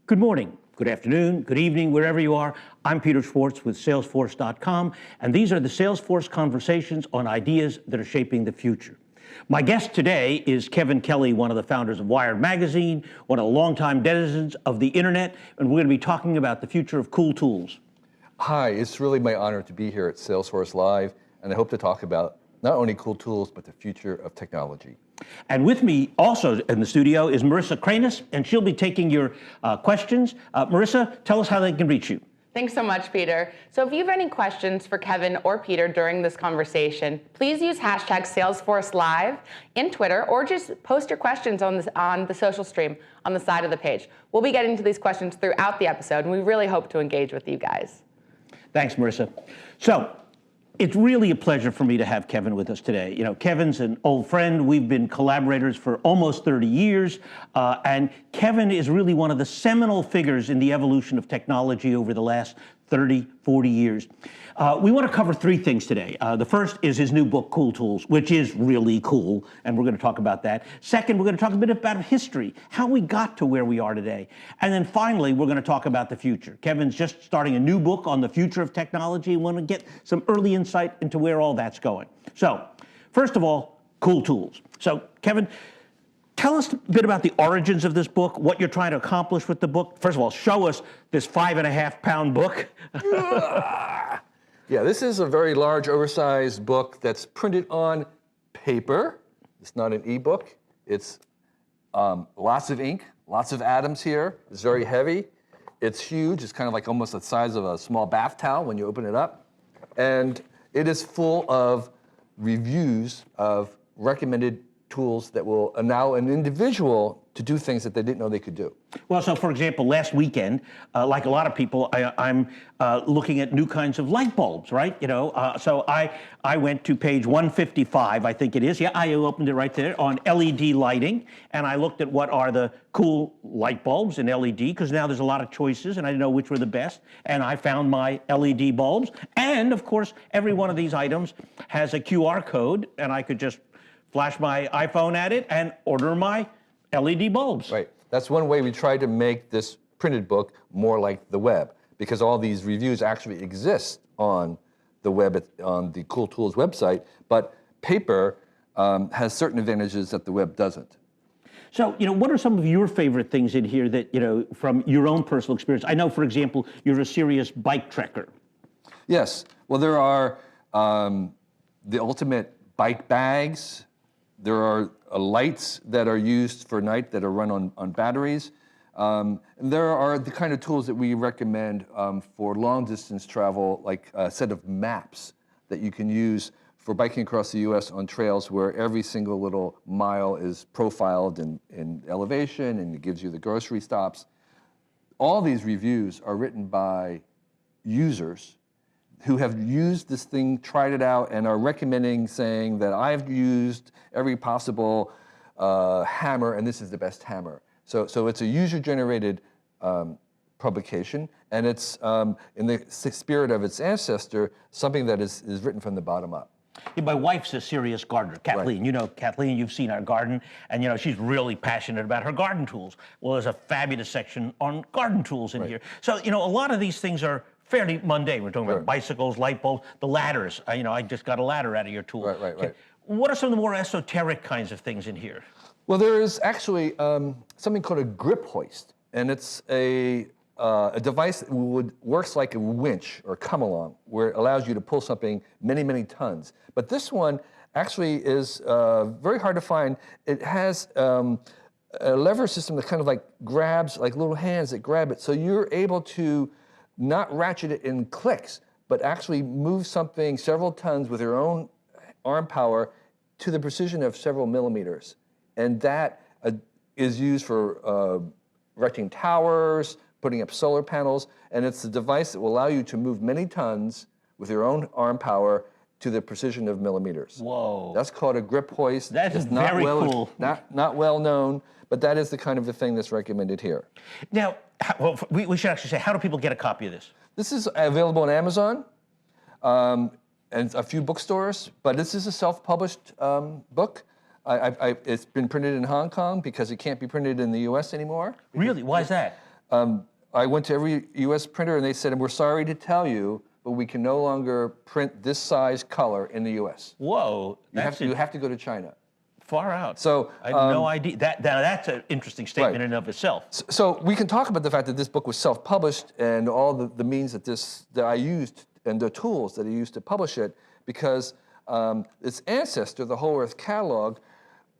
Good morning, good afternoon, good evening, wherever you are. I'm Peter Schwartz with Salesforce.com, and these are the Salesforce conversations on ideas that are shaping the future. My guest today is Kevin Kelly, one of the founders of Wired Magazine, one of the longtime denizens of the internet, and we're going to be talking about the future of cool tools. Hi, it's really my honor to be here at Salesforce Live, and I hope to talk about not only cool tools, but the future of technology. And with me also in the studio is Marissa Cranis, and she'll be taking your questions. Marissa, tell us how they can reach you. Thanks so much, Peter. So if you have any questions for Kevin or Peter during this conversation, please use hashtag SalesforceLive in Twitter, or just post your questions on the social stream on the side of the page. We'll be getting to these questions throughout the episode, and we really hope to engage with you guys. Thanks, Marissa. So, it's really a pleasure for me to have Kevin with us today. You know, Kevin's an old friend. We've been collaborators for almost 30 years, and Kevin is really one of the seminal figures in the evolution of technology over the last 30, 40 years. We want to cover three things today. The first is his new book, Cool Tools, which is really cool, and we're going to talk about that. Second, we're going to talk a bit about history, how we got to where we are today. And then finally, we're going to talk about the future. Kevin's just starting a new book on the future of technology. We want to get some early insight into where all that's going. So, first of all, Cool Tools. So, Kevin, tell us a bit about the origins of this book, what you're trying to accomplish with the book. First of all, show us this 5.5-pound book. Yeah, this is a very large, oversized book that's printed on paper. It's not an e-book. It's lots of ink, lots of atoms here. It's very heavy. It's huge. It's kind of like almost the size of a small bath towel when you open it up. And it is full of reviews of recommended tools that will allow an individual to do things that they didn't know they could do. Well, so for example, last weekend, like a lot of people, I'm looking at new kinds of light bulbs, right? You know, so I went to page 155, I think it is. Yeah, I opened it right there on LED lighting, and I looked at what are the cool light bulbs in LED, because now there's a lot of choices, and I didn't know which were the best, and I found my LED bulbs. And of course, every one of these items has a QR code, and I could just flash my iPhone at it and order my LED bulbs. Right. That's one way we try to make this printed book more like the web, because all these reviews actually exist on the web, on the Cool Tools website, but paper has certain advantages that the web doesn't. So, you know, what are some of your favorite things in here that, you know, from your own personal experience? I know, for example, you're a serious bike trekker. Yes. Well, there are the ultimate bike bags. There are lights that are used for night that are run on batteries. And there are the kind of tools that we recommend for long distance travel, like a set of maps that you can use for biking across the US on trails where every single little mile is profiled in elevation, and it gives you the grocery stops. All these reviews are written by users who have used this thing, tried it out, and are recommending, saying that I've used every possible hammer, and this is the best hammer. So it's a user-generated publication, and it's, in the spirit of its ancestor, something that is written from the bottom up. Yeah, my wife's a serious gardener, Kathleen. Right. You know Kathleen, you've seen our garden, and you know she's really passionate about her garden tools. Well, there's a fabulous section on garden tools in here. So, you know, a lot of these things are fairly mundane. We're talking about bicycles, light bulbs, the ladders. You know, I just got a ladder out of your tool. Right. What are some of the more esoteric kinds of things in here? Well, there is actually something called a grip hoist, and it's a device that works like a winch or come-along, where it allows you to pull something many, many tons. But this one actually is very hard to find. It has a lever system that kind of like grabs, like little hands that grab it, so you're able to not ratchet it in clicks, but actually move something several tons with your own arm power to the precision of several millimeters. And that is used for erecting towers, putting up solar panels, and it's a device that will allow you to move many tons with your own arm power to the precision of millimeters. Whoa. That's called a grip hoist. That is very cool. Not well known, but that is the kind of the thing that's recommended here. Now, well, we should actually say, how do people get a copy of this? This is available on Amazon and a few bookstores, but this is a self-published book. It's been printed in Hong Kong because it can't be printed in the US anymore. Really? Why is that? I went to every U.S. printer and they said, we're sorry to tell you, but we can no longer print this size color in the U.S. Whoa, You have to go to China. far out. So I had no idea. That's an interesting statement in and of itself. So we can talk about the fact that this book was self-published and all the means that I used and the tools that I used to publish it, because its ancestor, the Whole Earth Catalog,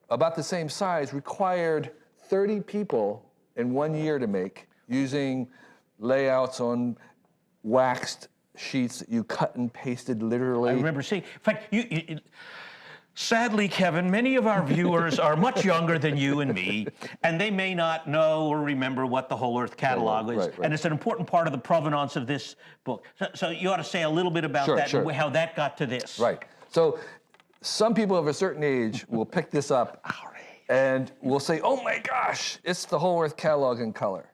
about the same size, required 30 people in 1 year to make, using layouts on waxed sheets that you cut and pasted literally. I remember seeing. In fact, sadly, Kevin, many of our viewers are much younger than you and me, and they may not know or remember what the Whole Earth Catalog is. Right. And it's an important part of the provenance of this book. So you ought to say a little bit about that and how that got to this. Right. So some people of a certain age will pick this up and will say, oh my gosh, it's the Whole Earth Catalog in color.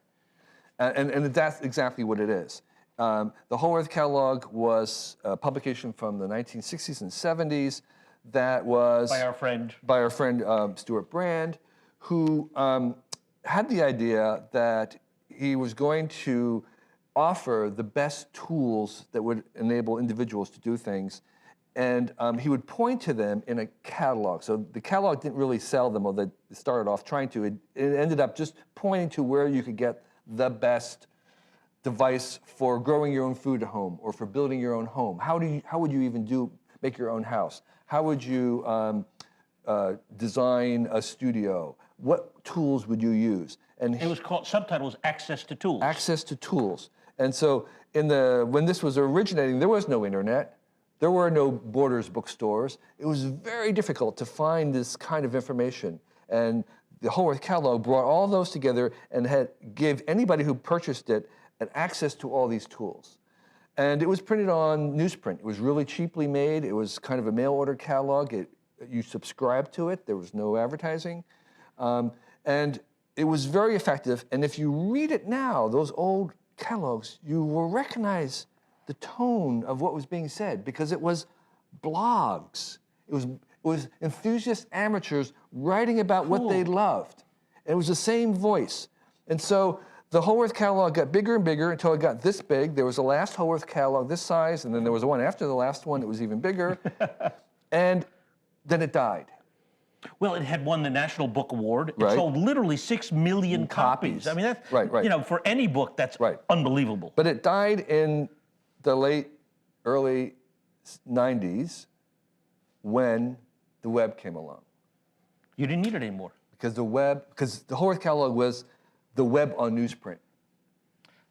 And that's exactly what it is. The Whole Earth Catalog was a publication from the 1960s and 70s that was by our friend Stuart Brand, who had the idea that he was going to offer the best tools that would enable individuals to do things, and he would point to them in a catalog. So the catalog didn't really sell them, although they started off trying to. It ended up just pointing to where you could get the best device for growing your own food at home or for building your own home. How would you even make your own house? How would you design a studio? What tools would you use? And it was called, subtitle was Access to Tools. Access to Tools. And so when this was originating, there was no internet. There were no Borders bookstores. It was very difficult to find this kind of information. And the Whole Earth Catalog brought all those together and gave anybody who purchased it an access to all these tools. And it was printed on newsprint. It was really cheaply made. It was kind of a mail order catalog. You subscribed to it. There was no advertising. And it was very effective. And if you read it now, those old catalogs, you will recognize the tone of what was being said, because it was blogs. It was enthusiast amateurs writing about what they loved. It was the same voice. And so the Whole Earth Catalog got bigger and bigger until it got this big. There was a last Whole Earth Catalog this size, and then there was one after the last one that was even bigger. And then it died. Well, it had won the National Book Award. It sold literally 6 million copies. I mean, that's, for any book, that's unbelievable. But it died in the early 90s when the web came along. You didn't need it anymore. Because the Whole Earth Catalog was the web on newsprint.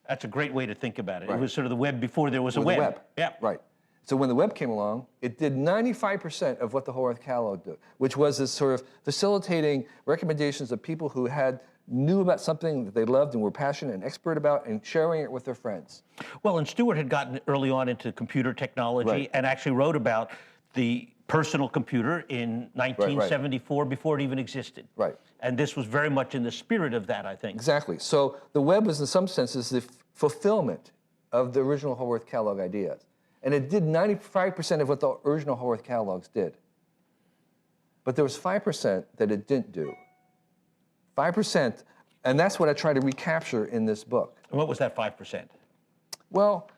That's a great way to think about it. It was sort of the web before there was a web. Yeah. Right. So when the web came along, it did 95% of what the Whole Earth Catalog did, which was this sort of facilitating recommendations of people who knew about something that they loved and were passionate and expert about, and sharing it with their friends. Well, and Stuart had gotten early on into computer technology and actually wrote about the personal computer in 1974 before it even existed. Right. And this was very much in the spirit of that, I think. Exactly. So the web was, in some senses, the fulfillment of the original Whole Earth Catalog ideas. And it did 95% of what the original Whole Earth Catalogs did. But there was 5% that it didn't do. 5%, and that's what I try to recapture in this book. And what was that 5%? Well,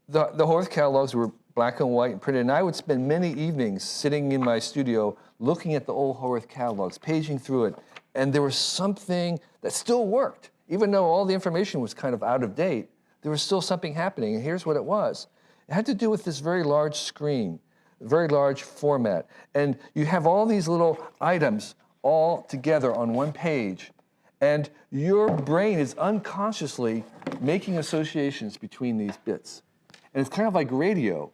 the Whole Earth Catalogs were black and white and printed, and I would spend many evenings sitting in my studio looking at the old Whole Earth Catalogs, paging through it, and there was something that still worked. Even though all the information was kind of out of date, there was still something happening, and here's what it was. It had to do with this very large screen, very large format, and you have all these little items all together on one page, and your brain is unconsciously making associations between these bits. And it's kind of like radio,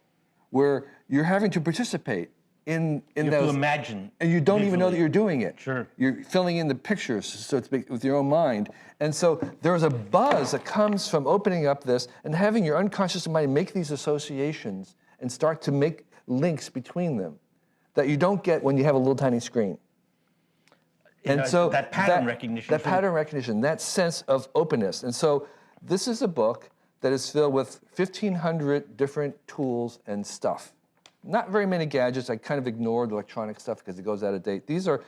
where you're having to participate in those. You have to imagine. And you don't even know that you're doing it. Sure. You're filling in the pictures, so to speak, with your own mind. And so there's a buzz that comes from opening up this and having your unconscious mind make these associations and start to make links between them that you don't get when you have a little tiny screen. And so that pattern recognition. That pattern recognition, that sense of openness. And so this is a book that is filled with 1,500 different tools and stuff. Not very many gadgets. I kind of ignored electronic stuff because it goes out of date. These are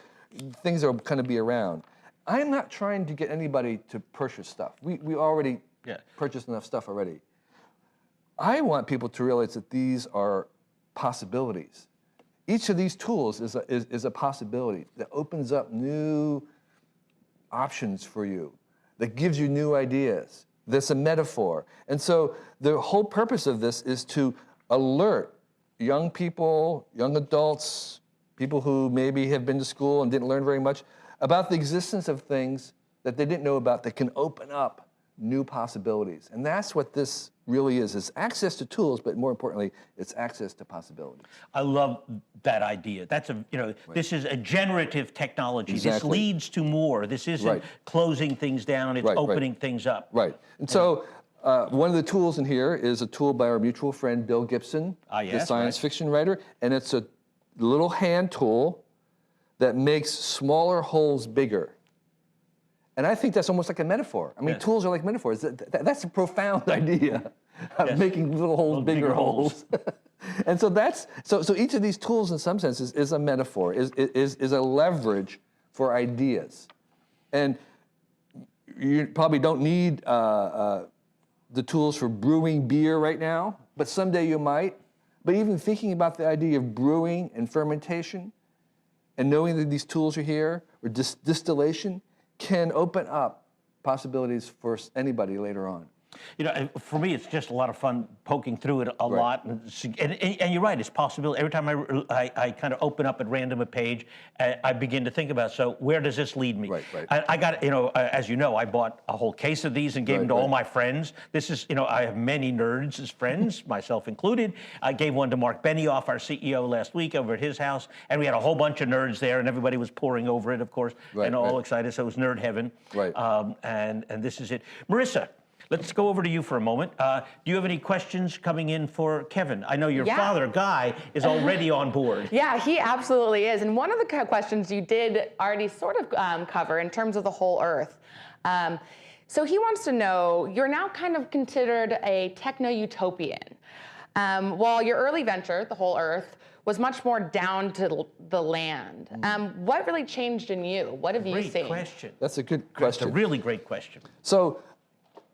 things that are going to be around. I am not trying to get anybody to purchase stuff. We already purchased enough stuff already. I want people to realize that these are possibilities. Each of these tools is a possibility that opens up new options for you, that gives you new ideas. That's a metaphor. And so the whole purpose of this is to alert young people, young adults, people who maybe have been to school and didn't learn very much about the existence of things that they didn't know about that can open up new possibilities. And that's what this really is. It's access to tools, but more importantly, it's access to possibilities. I love that idea. That's this is a generative technology. Exactly. This leads to more. This isn't closing things down, it's opening things up. Right. And so one of the tools in here is a tool by our mutual friend, Bill Gibson, the science fiction writer. And it's a little hand tool that makes smaller holes bigger. And I think that's almost like a metaphor. I mean, tools are like metaphors. That's a profound idea of making little holes bigger holes. And so so each of these tools, in some senses, is a metaphor, is a leverage for ideas. And you probably don't need the tools for brewing beer right now, but someday you might. But even thinking about the idea of brewing and fermentation, and knowing that these tools are here, or distillation, can open up possibilities for anybody later on. For me, it's just a lot of fun poking through it a lot, and you're right. It's possible. Every time I kind of open up at random a page, I begin to think about, so where does this lead me? Right. I got, as you know, I bought a whole case of these and gave them to all my friends. This is, I have many nerds as friends, myself included. I gave one to Mark Benioff, our CEO, last week over at his house, and we had a whole bunch of nerds there, and everybody was poring over it, of course, and all excited. So it was nerd heaven. Right. And this is it, Marissa. Let's go over to you for a moment. Do you have any questions coming in for Kevin? I know your father, Guy, is already on board. Yeah, he absolutely is. And one of the questions you did already sort of cover in terms of the whole Earth. So he wants to know, you're now kind of considered a techno-utopian. While your early venture, the whole Earth, was much more down to the land. What really changed in you? What have you seen? Great question. That's a good question. It's a really great question. So,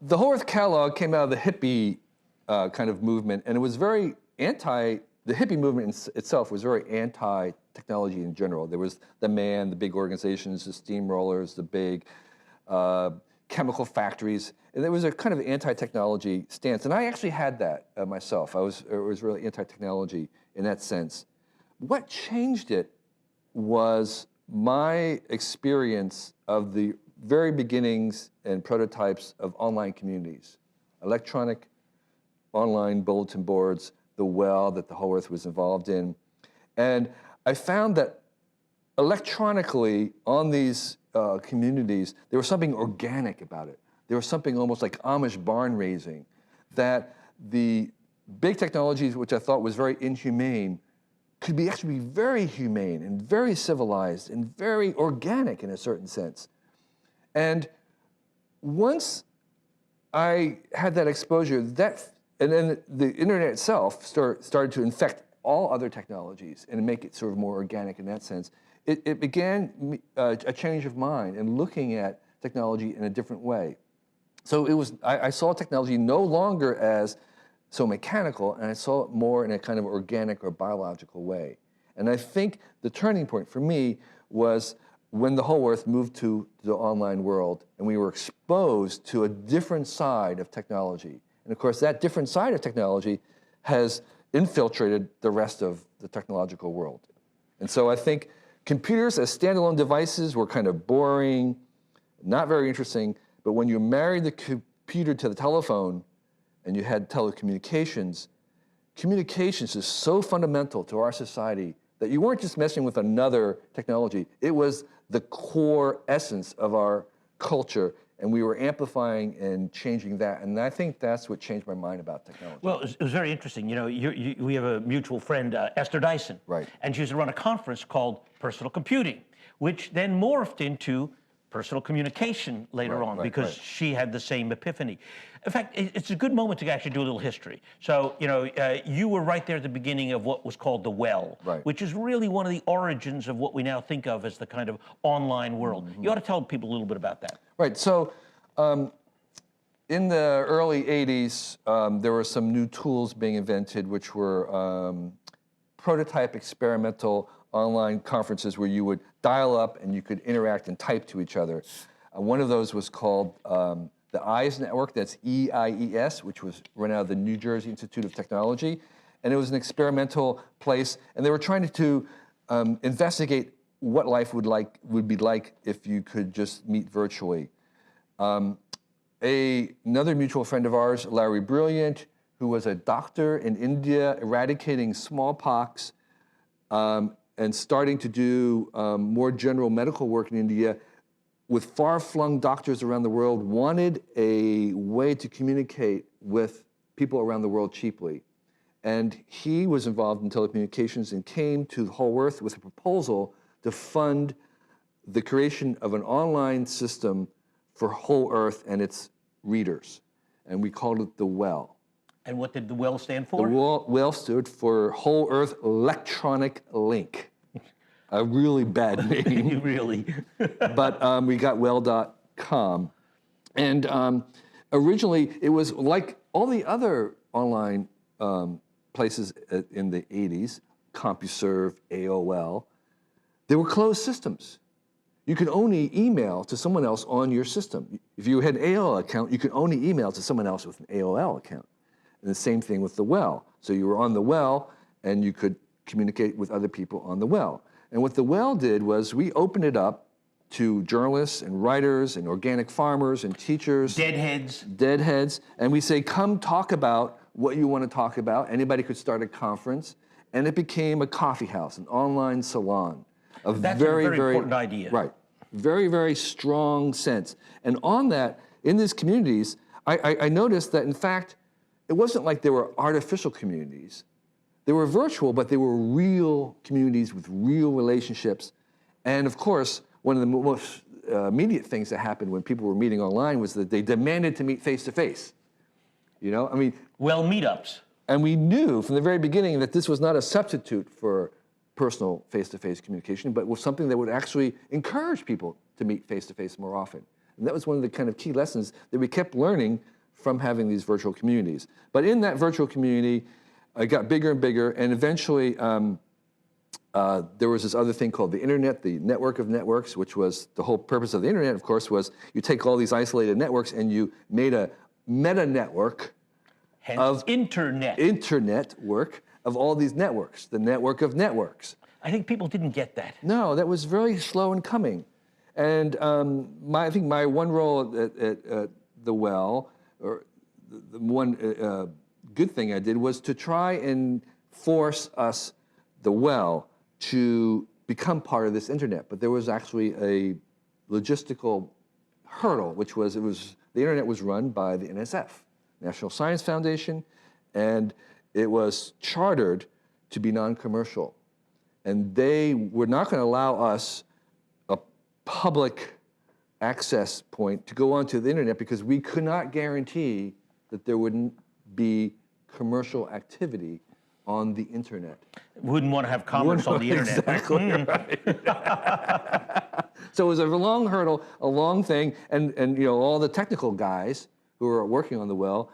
the Whole Earth Catalog came out of the hippie kind of movement, and it was very the hippie movement itself was very anti-technology in general. There was the big organizations, the steamrollers, the big chemical factories, and there was a kind of anti-technology stance. And I actually had that myself. I was really anti-technology in that sense. What changed it was my experience of the very beginnings and prototypes of online communities, electronic online bulletin boards, the well that the Whole Earth was involved in. And I found that electronically on these communities, there was something organic about it. There was something almost like Amish barn raising, that the big technologies, which I thought was very inhumane, could actually be very humane and very civilized and very organic in a certain sense. And once I had that exposure, and then the internet itself started to infect all other technologies and make it sort of more organic in that sense, it began a change of mind and looking at technology in a different way. So I saw technology no longer as so mechanical, and I saw it more in a kind of organic or biological way. And I think the turning point for me was when the whole Earth moved to the online world and we were exposed to a different side of technology. And of course, that different side of technology has infiltrated the rest of the technological world. And so I think computers as standalone devices were kind of boring, not very interesting, but when you married the computer to the telephone and you had telecommunications, communications is so fundamental to our society that you weren't just messing with another technology. It was the core essence of our culture, and we were amplifying and changing that. And I think that's what changed my mind about technology. Well, it was very interesting. We have a mutual friend, Esther Dyson. Right. And she used to run a conference called Personal Computing, which then morphed into personal communication later on, because she had the same epiphany. In fact, it's a good moment to actually do a little history. So, you were right there at the beginning of what was called the well, which is really one of the origins of what we now think of as the kind of online world. You ought to tell people a little bit about that. Right. So, in the early 80s, there were some new tools being invented, which were prototype experimental online conferences where you would dial up and you could interact and type to each other. One of those was called the EIES network, that's EIES, which was run out of the New Jersey Institute of Technology. And it was an experimental place, and they were trying to investigate what life would be like if you could just meet virtually. Another mutual friend of ours, Larry Brilliant, who was a doctor in India eradicating smallpox, and starting to do more general medical work in India with far-flung doctors around the world, wanted a way to communicate with people around the world cheaply. And he was involved in telecommunications and came to Whole Earth with a proposal to fund the creation of an online system for Whole Earth and its readers. And we called it the WELL. And what did the WELL stand for? The WELL stood for Whole Earth Electronic Link. A really bad name. Really. But we got well.com. And originally, it was like all the other online places in the 80s, CompuServe, AOL, they were closed systems. You could only email to someone else on your system. If you had an AOL account, you could only email to someone else with an AOL account. And the same thing with the WELL. So you were on the WELL, and you could communicate with other people on the WELL. And what the WELL did was we opened it up to journalists and writers and organic farmers and teachers. Deadheads. And we say, come talk about what you want to talk about. Anybody could start a conference. And it became a coffee house, an online salon. That's a very important idea. Right. Very, very strong sense. And on that, in these communities, I noticed that, in fact, it wasn't like there were artificial communities. They were virtual, but they were real communities with real relationships. And of course, one of the most immediate things that happened when people were meeting online was that they demanded to meet face-to-face. Well, meetups. And we knew from the very beginning that this was not a substitute for personal face-to-face communication, but was something that would actually encourage people to meet face-to-face more often. And that was one of the kind of key lessons that we kept learning from having these virtual communities. But in that virtual community, it got bigger and bigger, and eventually there was this other thing called the internet, the network of networks, which was the whole purpose of the internet, of course, was you take all these isolated networks and you made a meta-network of internet work of all these networks, the network of networks. I think people didn't get that. No, that was very slow in coming. And I think my one role at the WELL, or the one good thing I did, was to try and force us, the WELL, to become part of this internet. But there was actually a logistical hurdle, which was the internet was run by the NSF, National Science Foundation, and it was chartered to be non-commercial. And they were not going to allow us a public access point to go onto the internet because we could not guarantee that there wouldn't be commercial activity on the internet. Wouldn't want to have commerce on the internet. Exactly right. So it was a long hurdle, a long thing, and all the technical guys who were working on the WELL,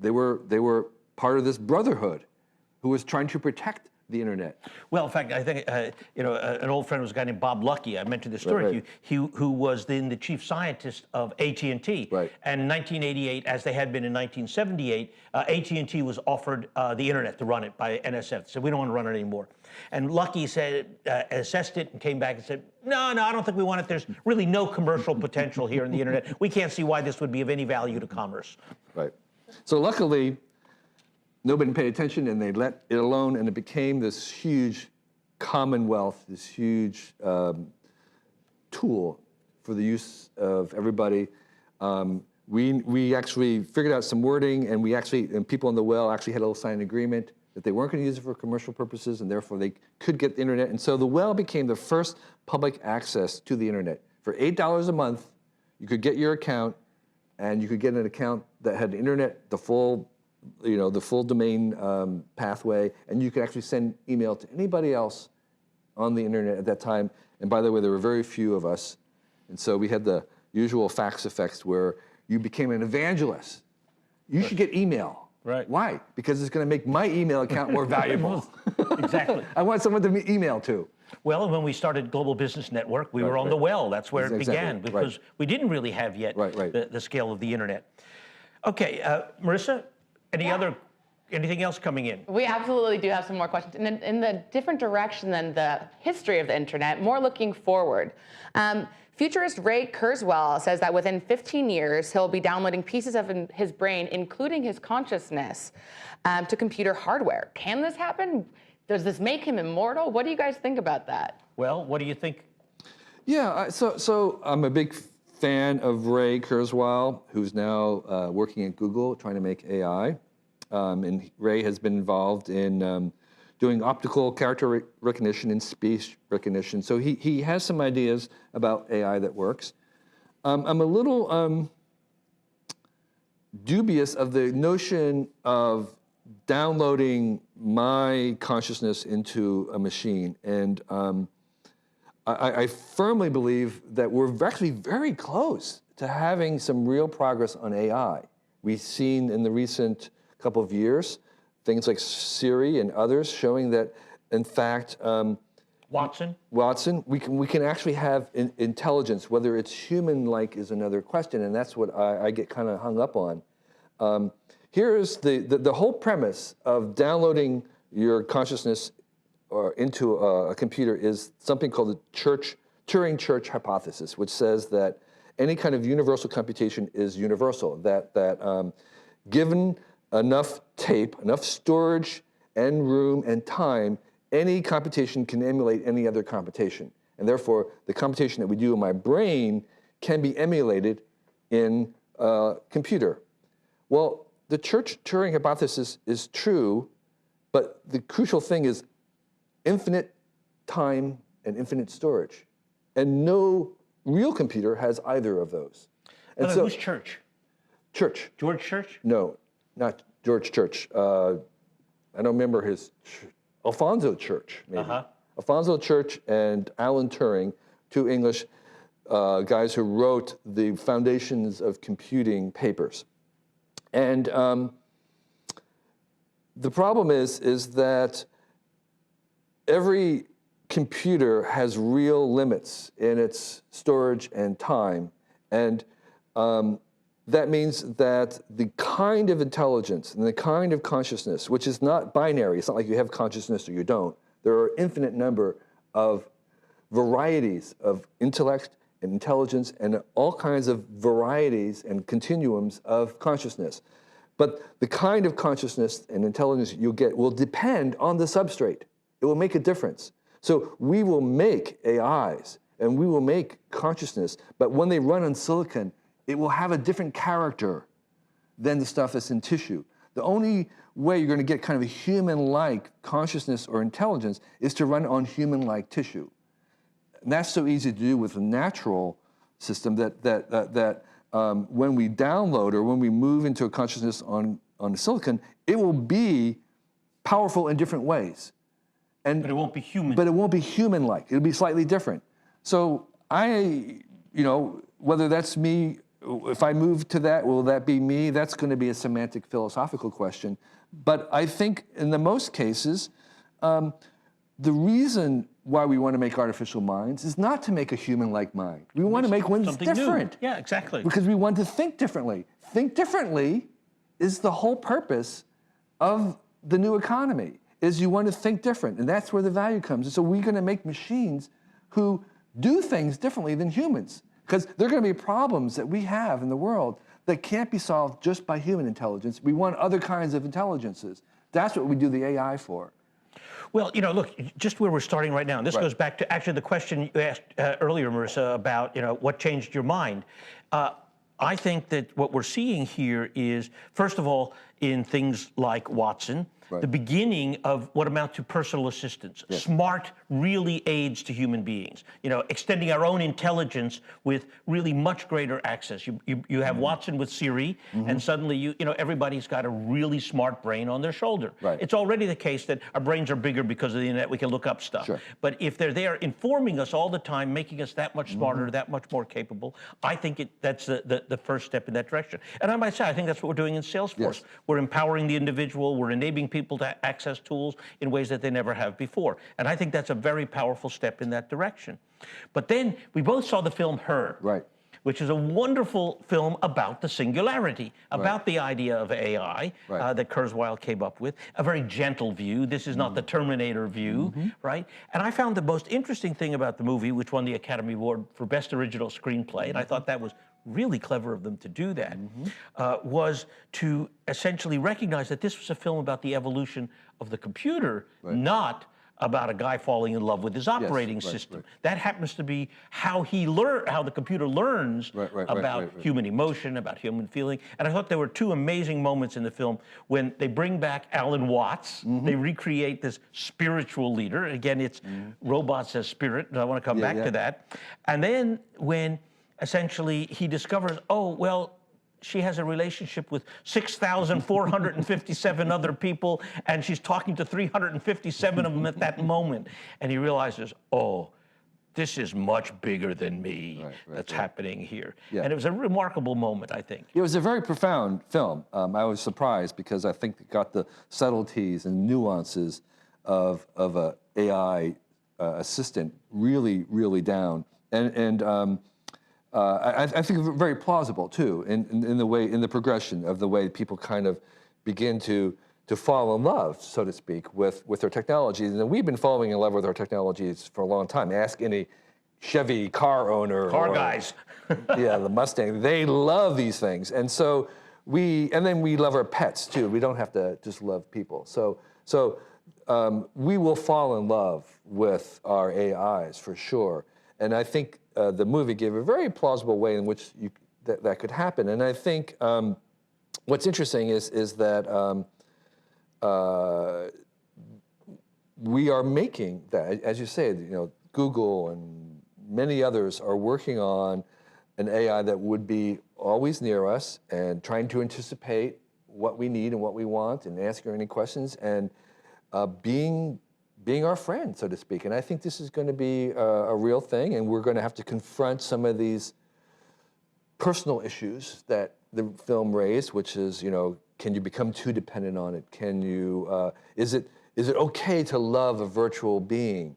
they were part of this brotherhood who was trying to protect the internet. Well, in fact, I think an old friend was a guy named Bob Luckey. I mentioned this story to you. Who was then the chief scientist of AT&T. Right. And in 1988, as they had been in 1978, AT&T was offered the internet to run it by NSF. So we don't want to run it anymore. And Luckey said, assessed it and came back and said, no, I don't think we want it. There's really no commercial potential here in the internet. We can't see why this would be of any value to commerce. Right. So luckily, nobody paid attention, and they let it alone, and it became this huge commonwealth, this huge tool for the use of everybody. We actually figured out some wording, and people on the WELL actually had a little signed agreement that they weren't going to use it for commercial purposes, and therefore they could get the internet. And so the WELL became the first public access to the internet. For $8 a month, you could get your account, and you could get an account that had internet, the full domain pathway, and you could actually send email to anybody else on the internet at that time. And by the way, there were very few of us, and so we had the usual fax effects where you became an evangelist. You should get email. Right. Why? Because it's going to make my email account more valuable. Exactly. I want someone to email to. Well, when we started Global Business Network, we were on the well. That's where it began, because we didn't really have yet the scale of the internet. Okay, Marissa, anything else coming in? We absolutely do have some more questions. In the different direction than the history of the internet, more looking forward. Futurist Ray Kurzweil says that within 15 years, he'll be downloading pieces of his brain, including his consciousness, to computer hardware. Can this happen? Does this make him immortal? What do you guys think about that? Well, what do you think? Yeah, so I'm a big fan of Ray Kurzweil, who's now working at Google trying to make AI. And Ray has been involved in doing optical character recognition and speech recognition. So he has some ideas about AI that works. I'm a little dubious of the notion of downloading my consciousness into a machine. And I firmly believe that we're actually very close to having some real progress on AI. We've seen in the recent couple of years things like Siri and others showing that, in fact, Watson, we can actually have intelligence. Whether it's human-like is another question, and that's what I get kind of hung up on. Here's the whole premise of downloading your consciousness into a computer is something called the Turing Church hypothesis, which says that any kind of universal computation is universal. That given enough tape, enough storage and room and time, any computation can emulate any other computation. And therefore, the computation that we do in my brain can be emulated in a computer. Well, the Church-Turing hypothesis is true, but the crucial thing is infinite time and infinite storage. And no real computer has either of those. And so, who's Church? Church. George Church? No, not George Church. I don't remember his, Alfonso Church, maybe. Alfonso Church and Alan Turing, two English guys who wrote the foundations of computing papers. And the problem is that every computer has real limits in its storage and time. And that means that the kind of intelligence and the kind of consciousness, which is not binary, it's not like you have consciousness or you don't. There are infinite number of varieties of intellect and intelligence and all kinds of varieties and continuums of consciousness. But the kind of consciousness and intelligence you'll get will depend on the substrate. It will make a difference. So we will make AIs and we will make consciousness, but when they run on silicon, it will have a different character than the stuff that's in tissue. The only way you're going to get kind of a human-like consciousness or intelligence is to run on human-like tissue. And that's so easy to do with a natural system that when we download or when we move into a consciousness on silicon, it will be powerful in different ways. But it won't be human. But it won't be human-like. It'll be slightly different. So whether that's me, if I move to that, will that be me? That's going to be a semantic philosophical question. But I think in the most cases, the reason why we want to make artificial minds is not to make a human-like mind. We want to make one that's different. New. Yeah, exactly. Because we want to think differently. Think differently is the whole purpose of the new economy, is you want to think different. And that's where the value comes. And so we're going to make machines who do things differently than humans. Because there are going to be problems that we have in the world that can't be solved just by human intelligence. We want other kinds of intelligences. That's what we do the AI for. Well, look, just where we're starting right now, and this goes back to actually the question you asked earlier, Marissa, about, what changed your mind. I think that what we're seeing here is, first of all, in things like Watson, the beginning of what amount to personal assistants, smart really aids to human beings. You know, extending our own intelligence with really much greater access. You have Watson with Siri, and suddenly you know everybody's got a really smart brain on their shoulder. Right. It's already the case that our brains are bigger because of the internet. We can look up stuff. Sure. But if they're there informing us all the time, making us that much smarter, that much more capable, I think that's the first step in that direction. And I might say, I think that's what we're doing in Salesforce. Yes. We're empowering the individual. We're enabling people to access tools in ways that they never have before. And I think that's a very powerful step in that direction. But then we both saw the film Her. Right. Which is a wonderful film about the singularity, about the idea of AI that Kurzweil came up with, a very gentle view. This is not the Terminator view, right? And I found the most interesting thing about the movie, which won the Academy Award for Best Original Screenplay, and I thought that was really clever of them to do that, was to essentially recognize that this was a film about the evolution of the computer, not about a guy falling in love with his operating system. That happens to be how how the computer learns about human emotion, about human feeling. And I thought there were two amazing moments in the film when they bring back Alan Watts. They recreate this spiritual leader. Again, it's robots as spirit, and I want to come back to that. And then when essentially he discovers, oh, well, she has a relationship with 6,457 other people, and she's talking to 357 of them at that moment. And he realizes, oh, this is much bigger than me that's happening here. And it was a remarkable moment, I think. It was a very profound film. I was surprised because I think it got the subtleties and nuances of a AI assistant really, really down. I think very plausible too in the progression of the way people kind of begin to fall in love, so to speak, with their technologies. And we've been falling in love with our technologies for a long time. Ask any Chevy car owner, Guys. the Mustang. They love these things, and so then we love our pets too. We don't have to just love people. So we will fall in love with our AIs for sure. And I think the movie gave a very plausible way in which that could happen. And I think what's interesting is that we are making that, as you say, you know, Google and many others are working on an AI that would be always near us and trying to anticipate what we need and what we want and answering any questions and being our friend, so to speak. And I think this is going to be a real thing, and we're going to have to confront some of these personal issues that the film raised, which is, you know, can you become too dependent on it? Can you, is it okay to love a virtual being?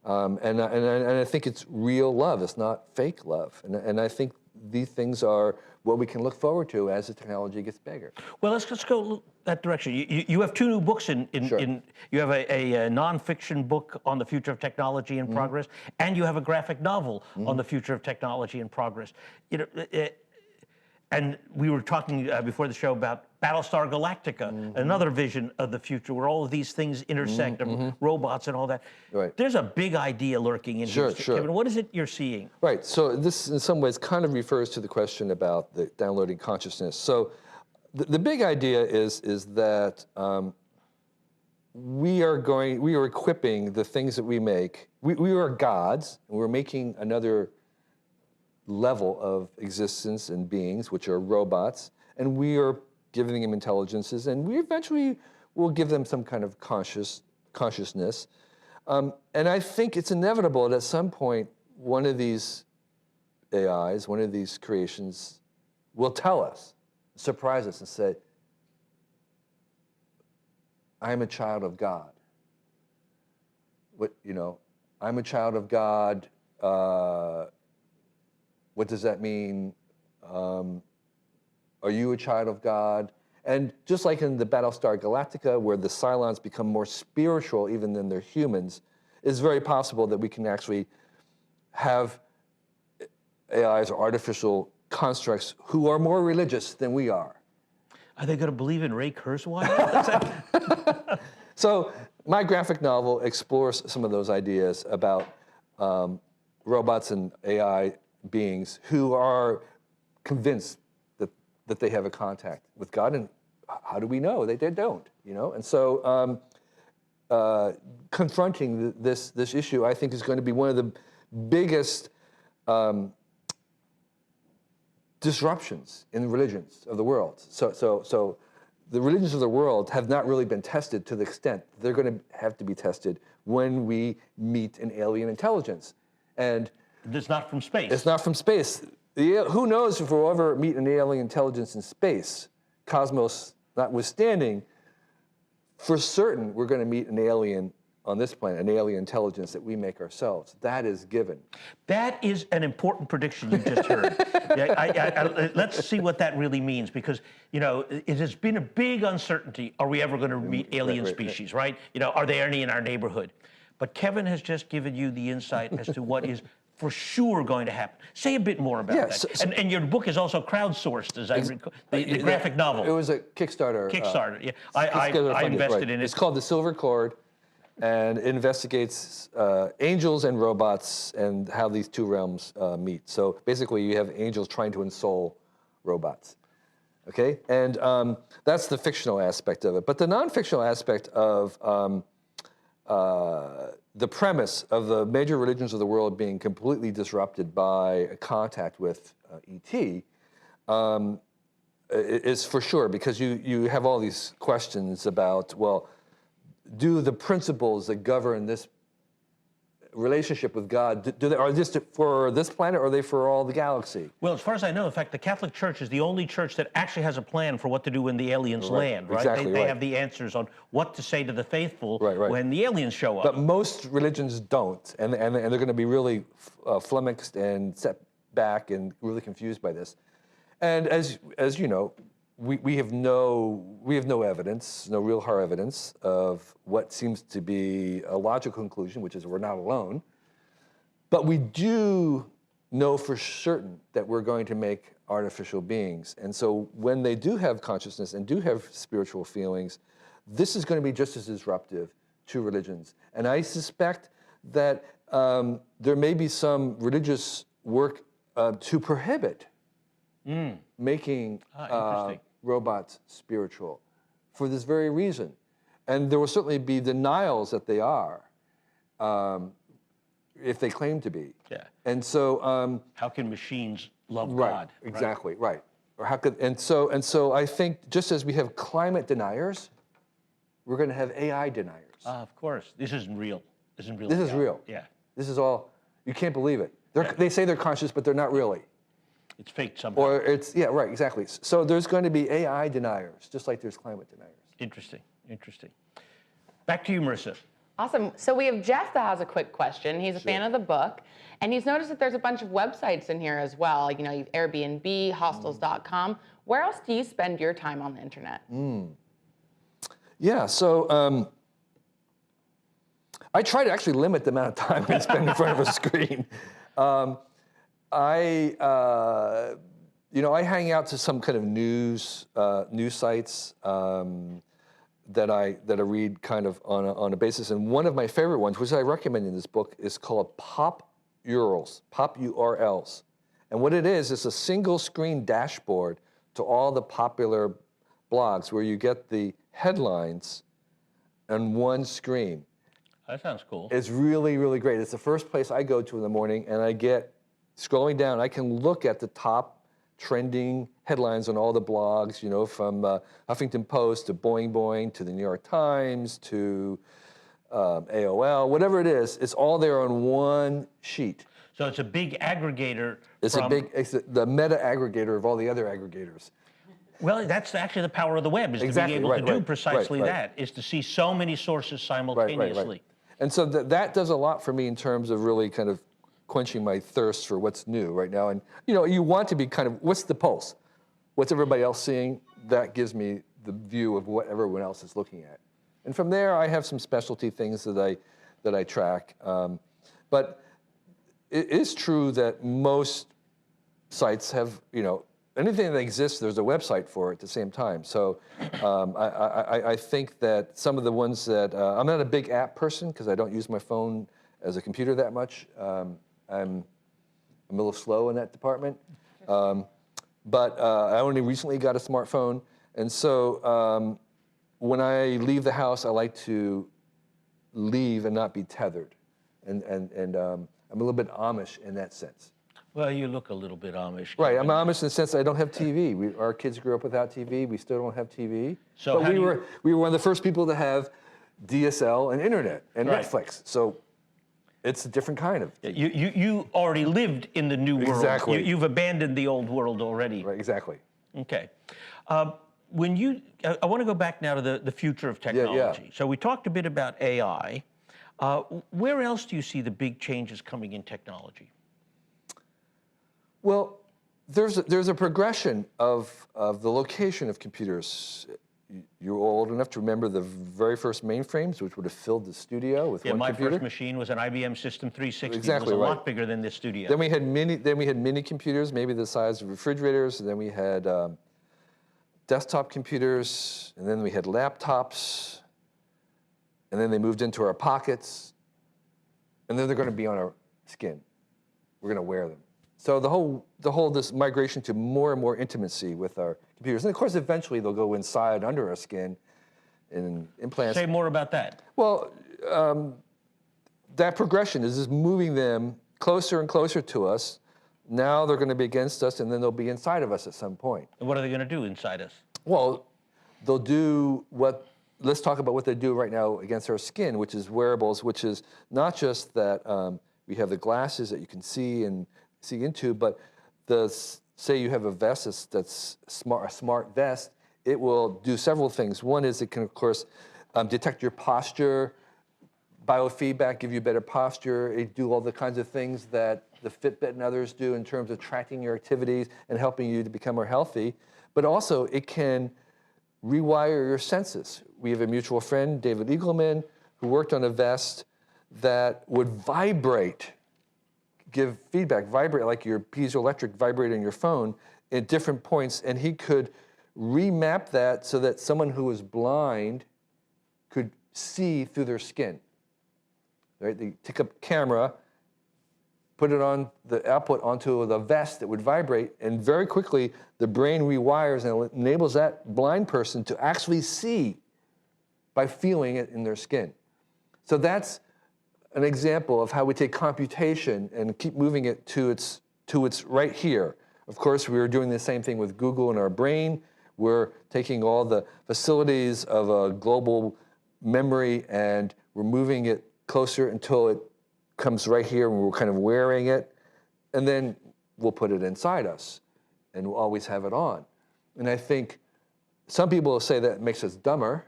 And I think it's real love, it's not fake love. And I think these things are what we can look forward to as the technology gets bigger. Well, let's go that direction. You have two new books you have a nonfiction book on the future of technology in progress, and you have a graphic novel on the future of technology in progress. You know, and we were talking before the show about Battlestar Galactica, another vision of the future where all of these things intersect, robots and all that. There's a big idea lurking in here. Kevin, what is it you're seeing? Right, so this in some ways kind of refers to the question about the downloading consciousness. So the big idea is that we are equipping the things that we make. We are gods, and we're making another level of existence and beings, which are robots, and we are giving them intelligences, and we eventually will give them some kind of consciousness. And I think it's inevitable that at some point, one of these AIs, one of these creations, will tell us, surprise us, and say, I'm a child of God. I'm a child of God. What does that mean? Are you a child of God? And just like in the Battlestar Galactica, where the Cylons become more spiritual even than they're humans, it's very possible that we can actually have AIs or artificial constructs who are more religious than we are. Are they going to believe in Ray Kurzweil? So my graphic novel explores some of those ideas about robots and AI beings who are convinced that they have a contact with God, and how do we know? They don't, you know? And so confronting this issue, I think, is going to be one of the biggest disruptions in religions of the world. So the religions of the world have not really been tested to the extent they're going to have to be tested when we meet an alien intelligence. And it's not from space. it's not from space. Who knows if we'll ever meet an alien intelligence in space, cosmos notwithstanding. For certain, we're going to meet an alien on this planet, an alien intelligence that we make ourselves. That is given. That is an important prediction you just heard. Let's see what that really means, because it has been a big uncertainty. Are we ever going to meet alien species, right? Are there any in our neighborhood? But Kevin has just given you the insight as to what is for sure going to happen. Say a bit more about that. And your book is also crowdsourced, as I recall, the graphic novel. It was a Kickstarter. Kickstarter, yeah. I invested in it. It's called The Silver Cord, and it investigates angels and robots and how these two realms meet. So basically, you have angels trying to ensole robots. Okay? And that's the fictional aspect of it. But the non-fictional aspect of the premise of the major religions of the world being completely disrupted by contact with ET is for sure, because you have all these questions about, well, do the principles that govern this relationship with God, are they for this planet, or are they for all the galaxy? Well, as far as I know, in fact, the Catholic Church is the only church that actually has a plan for what to do when the aliens land, right? Exactly, they have the answers on what to say to the faithful when the aliens show up. But most religions don't, and they're going to be really flummoxed and set back and really confused by this. And as you know, we have no evidence, no real hard evidence of what seems to be a logical conclusion, which is we're not alone. But we do know for certain that we're going to make artificial beings. And so when they do have consciousness and do have spiritual feelings, this is going to be just as disruptive to religions. And I suspect that there may be some religious work to prohibit making robots spiritual for this very reason. And there will certainly be denials that they are, if they claim to be. Yeah. And so how can machines love God? Exactly, right. Or how could and so I think just as we have climate deniers, we're going to have AI deniers. Of course. This isn't real. This isn't real. This is real. Yeah. This is all, you can't believe it. They say they're conscious, but they're not really. It's faked somehow. Or it's, yeah, right, exactly. So there's going to be AI deniers, just like there's climate deniers. Interesting, interesting. Back to you, Marissa. Awesome. So we have Jeff that has a quick question. He's a fan of the book, and he's noticed that there's a bunch of websites in here as well. You have Airbnb, hostels.com. Where else do you spend your time on the internet? Yeah, so I try to actually limit the amount of time I spend in front of a screen. I hang out to some kind of news sites that I read kind of on a basis. And one of my favorite ones, which I recommend in this book, is called Pop URLs. And what it is a single screen dashboard to all the popular blogs where you get the headlines on one screen. That sounds cool. It's really, really great. It's the first place I go to in the morning, and I get scrolling down, I can look at the top trending headlines on all the blogs, from Huffington Post to Boing Boing to the New York Times to AOL, whatever it is, it's all there on one sheet. So it's a big aggregator. It's the meta aggregator of all the other aggregators. Well, that's actually the power of the web, is to be able to do precisely that, is to see so many sources simultaneously. Right. And so that does a lot for me in terms of really kind of quenching my thirst for what's new right now. And you want to be kind of, what's the pulse? What's everybody else seeing? That gives me the view of what everyone else is looking at. And from there, I have some specialty things that I track. But it is true that most sites have, anything that exists, there's a website for it at the same time. So I think that some of the ones that, I'm not a big app person because I don't use my phone as a computer that much. I'm a little slow in that department. But I only recently got a smartphone. And so when I leave the house, I like to leave and not be tethered. And I'm a little bit Amish in that sense. Well, you look a little bit Amish. Right, Kevin. I'm Amish in the sense that I don't have TV. Our kids grew up without TV. We still don't have TV. So but we were one of the first people to have DSL and internet and Right. Netflix. So it's a different kind of. You already lived in the new world. Exactly. You've abandoned the old world already. Right, exactly. Okay. I want to go back now to the future of technology. So we talked a bit about AI. Where else do you see the big changes coming in technology? Well, there's a progression of the location of computers. You're old enough to remember the very first mainframes, which would have filled the studio with one my computer. first machine was an IBM System 360. Exactly It was a right. lot bigger than this studio. Then we had mini computers, maybe the size of refrigerators. And then we had desktop computers, and then we had laptops, and then they moved into our pockets, and then they're going to be on our skin. We're going to wear them. So the whole this migration to more and more intimacy with our computers, and of course eventually they'll go inside under our skin, in implants. Say more about that. Well, that progression is just moving them closer and closer to us. Now they're going to be against us, and then they'll be inside of us at some point. And what are they going to do inside us? Well, they'll do what, let's talk about what they do right now against our skin, which is wearables, which is not just that we have the glasses that you can see into, but say you have a vest that's a smart vest, it will do several things. One is it can, of course, detect your posture, biofeedback, give you better posture. It do all the kinds of things that the Fitbit and others do in terms of tracking your activities and helping you to become more healthy. But also, it can rewire your senses. We have a mutual friend, David Eagleman, who worked on a vest that would vibrate, give feedback, vibrate like your piezoelectric vibrate on your phone at different points, and he could remap that so that someone who was blind could see through their skin. Right? They take a camera, put it on the output onto the vest that would vibrate, and very quickly the brain rewires and enables that blind person to actually see by feeling it in their skin. So that's an example of how we take computation and keep moving it to its right here. Of course, we are doing the same thing with Google in our brain. We're taking all the facilities of a global memory and we're moving it closer until it comes right here and we're kind of wearing it. And then we'll put it inside us and we'll always have it on. And I think some people will say that makes us dumber,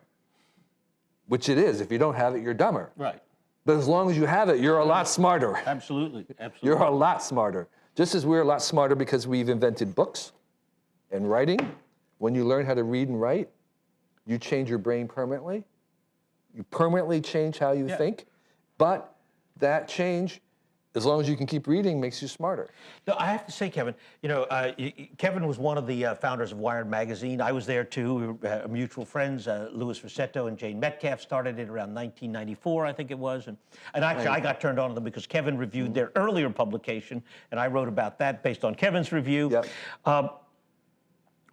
which it is. If you don't have it, you're dumber. Right. But as long as you have it, you're a lot smarter. Absolutely. Absolutely. You're a lot smarter. Just as we're a lot smarter because we've invented books and writing. When you learn how to read and write, you change your brain permanently. You permanently change how you think. But that change, as long as you can keep reading, makes you smarter. No, I have to say, Kevin, Kevin was one of the founders of Wired magazine. I was there too. We were mutual friends. Louis Rossetto and Jane Metcalf started it around 1994, I think it was. And actually, I got turned on to them because Kevin reviewed their earlier publication, and I wrote about that based on Kevin's review. Yep.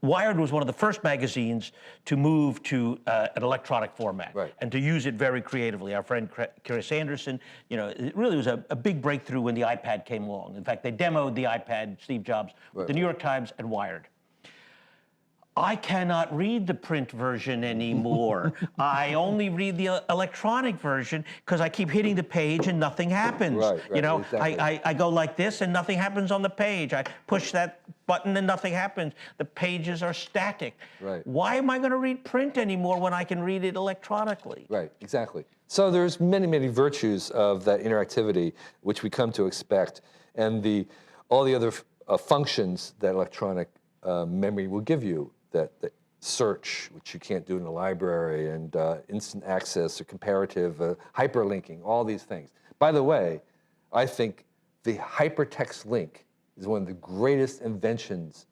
Wired was one of the first magazines to move to an electronic format and to use it very creatively. Our friend Chris Anderson, it really was a big breakthrough when the iPad came along. In fact, they demoed the iPad, Steve Jobs, with the New York Times and Wired. I cannot read the print version anymore. I only read the electronic version because I keep hitting the page and nothing happens. Exactly. I go like this and nothing happens on the page. I push that button and nothing happens. The pages are static. Right. Why am I going to read print anymore when I can read it electronically? Right, exactly. So there's many, many virtues of that interactivity, which we come to expect, and all the other functions that electronic memory will give you. That search, which you can't do in the library, and instant access or comparative hyperlinking, all these things. By the way, I think the hypertext link is one of the greatest inventions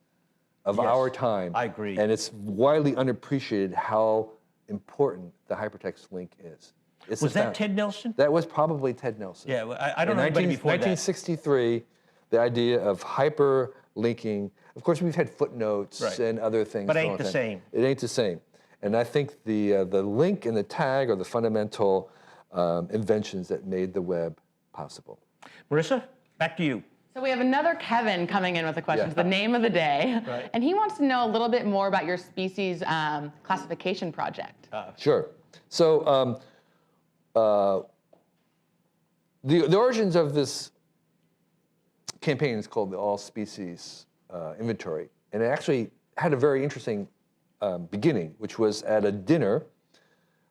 of our time. I agree. And it's widely unappreciated how important the hypertext link is. Was that Ted Nelson? That was probably Ted Nelson. Yeah, I don't know anybody before that. 1963, the idea of hyperlinking. Of course, we've had footnotes and other things. But it ain't the same. It ain't the same. And I think the link and the tag are the fundamental inventions that made the web possible. Marissa, back to you. So we have another Kevin coming in with a question. It's the name of the day. Right. And he wants to know a little bit more about your species classification project. Sure. So the origins of this campaign is called the All Species Inventory. And it actually had a very interesting beginning, which was at a dinner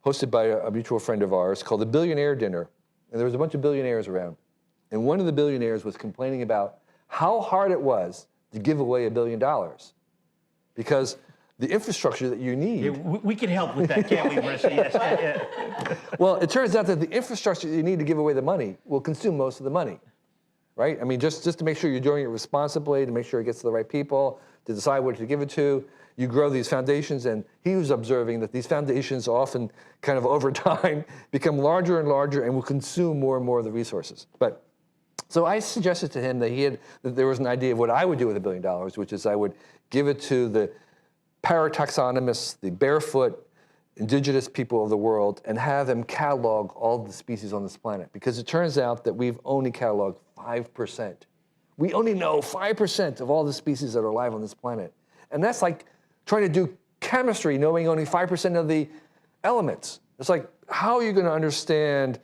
hosted by a mutual friend of ours called the Billionaire Dinner. And there was a bunch of billionaires around. And one of the billionaires was complaining about how hard it was to give away $1 billion. Because the infrastructure that you need... Yeah, we can help with that, can't we, Marissa? Yes. Yeah. Well, it turns out that the infrastructure that you need to give away the money will consume most of the money, right? I mean, just to make sure you're doing it responsibly, to make sure it gets to the right people, to decide what to give it to. You grow these foundations, and he was observing that these foundations often kind of over time become larger and larger and will consume more and more of the resources. So I suggested to him that there was an idea of what I would do with $1 billion, which is I would give it to the parataxonomists, the barefoot indigenous people of the world, and have them catalog all the species on this planet. Because it turns out that we've only cataloged 5%. We only know 5% of all the species that are alive on this planet. And that's like trying to do chemistry knowing only 5% of the elements. It's like, how are you going to understand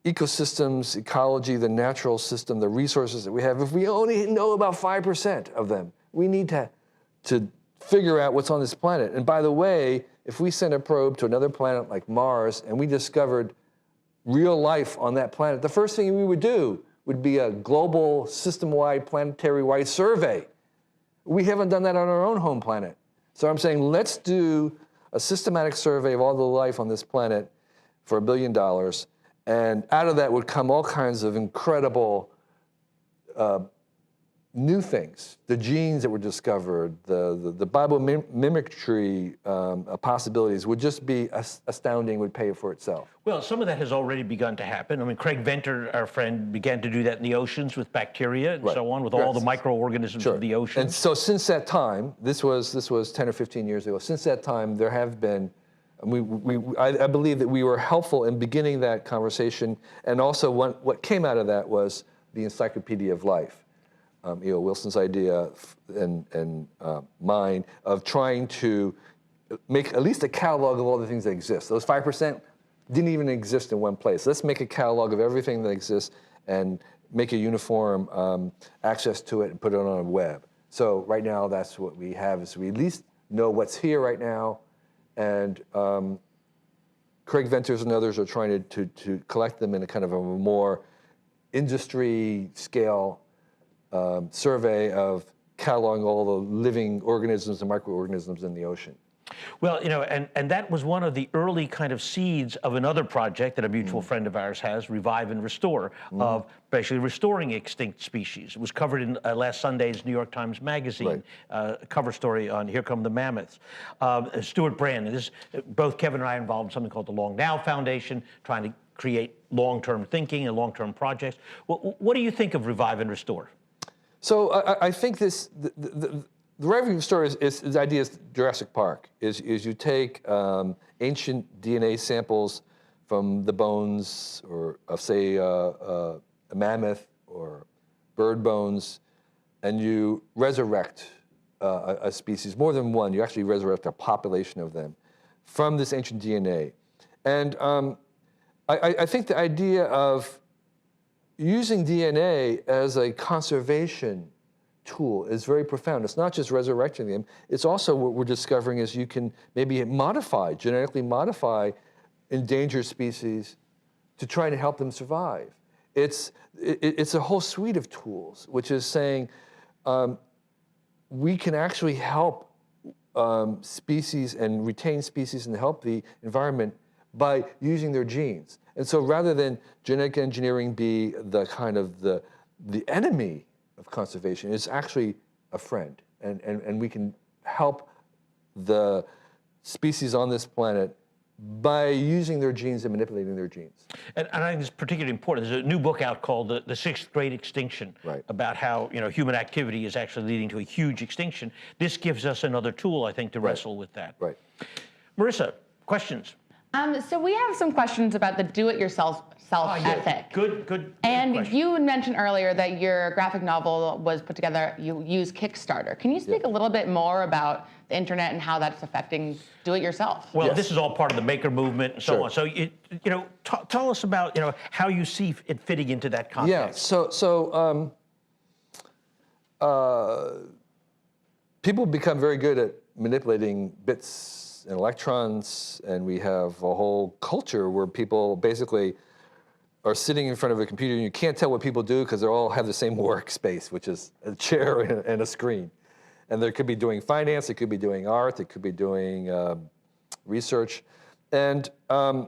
ecosystems, ecology, the natural system, the resources that we have, if we only know about 5% of them? We need to figure out what's on this planet. And by the way, if we sent a probe to another planet like Mars and we discovered real life on that planet, the first thing we would do would be a global, system-wide, planetary-wide survey. We haven't done that on our own home planet. So I'm saying, let's do a systematic survey of all the life on this planet for $1 billion. And out of that would come all kinds of incredible new things. The genes that were discovered, the biomimicry possibilities would just be astounding, would pay for itself. Well, some of that has already begun to happen. I mean, Craig Venter, our friend, began to do that in the oceans with bacteria and so on, with all the microorganisms of the ocean. And so since that time, this was 10 or 15 years ago, since that time there have been, I believe that we were helpful in beginning that conversation, and also what came out of that was the Encyclopedia of Life. E.O. Wilson's idea and mine of trying to make at least a catalog of all the things that exist. Those 5% didn't even exist in one place. Let's make a catalog of everything that exists and make a uniform access to it and put it on a web. So right now, that's what we have, is we at least know what's here right now. And Craig Venters and others are trying to collect them in a kind of a more industry scale survey of cataloging all the living organisms and microorganisms in the ocean. Well, you know, and that was one of the early kind of seeds of another project that a mutual friend of ours has, Revive and Restore, of basically restoring extinct species. It was covered in last Sunday's New York Times Magazine cover story on Here Come the Mammoths. Stuart Brand, both Kevin and I are involved in something called the Long Now Foundation, trying to create long-term thinking and long-term projects. What do you think of Revive and Restore? So I think the Revive and Restore is the idea is Jurassic Park, is you take ancient DNA samples from the bones of, say, a mammoth or bird bones, and you resurrect a species, more than one. You actually resurrect a population of them from this ancient DNA. And I think the idea of using DNA as a conservation tool is very profound. It's not just resurrecting them. It's also what we're discovering is you can maybe genetically modify endangered species to try to help them survive. It's a whole suite of tools, which is saying we can actually help species and retain species and help the environment by using their genes. And so rather than genetic engineering be the kind of the enemy of conservation, it's actually a friend. And we can help the species on this planet by using their genes and manipulating their genes. And I think it's particularly important. There's a new book out called The Sixth Great Extinction, about how human activity is actually leading to a huge extinction. This gives us another tool, I think, to wrestle with that. Right. Marissa, questions? So we have some questions about the do-it-yourself ethic. Good. And question. you mentioned earlier that your graphic novel was put together, you use Kickstarter. Can you speak a little bit more about the internet and how that's affecting do-it-yourself? Well, this is all part of the maker movement and so Sure. on. So, tell us about, how you see it fitting into that context. Yeah, so people become very good at manipulating bits and electrons, and we have a whole culture where people basically are sitting in front of a computer and you can't tell what people do because they all have the same workspace, which is a chair and a screen. And they could be doing finance, they could be doing art, they could be doing research. And at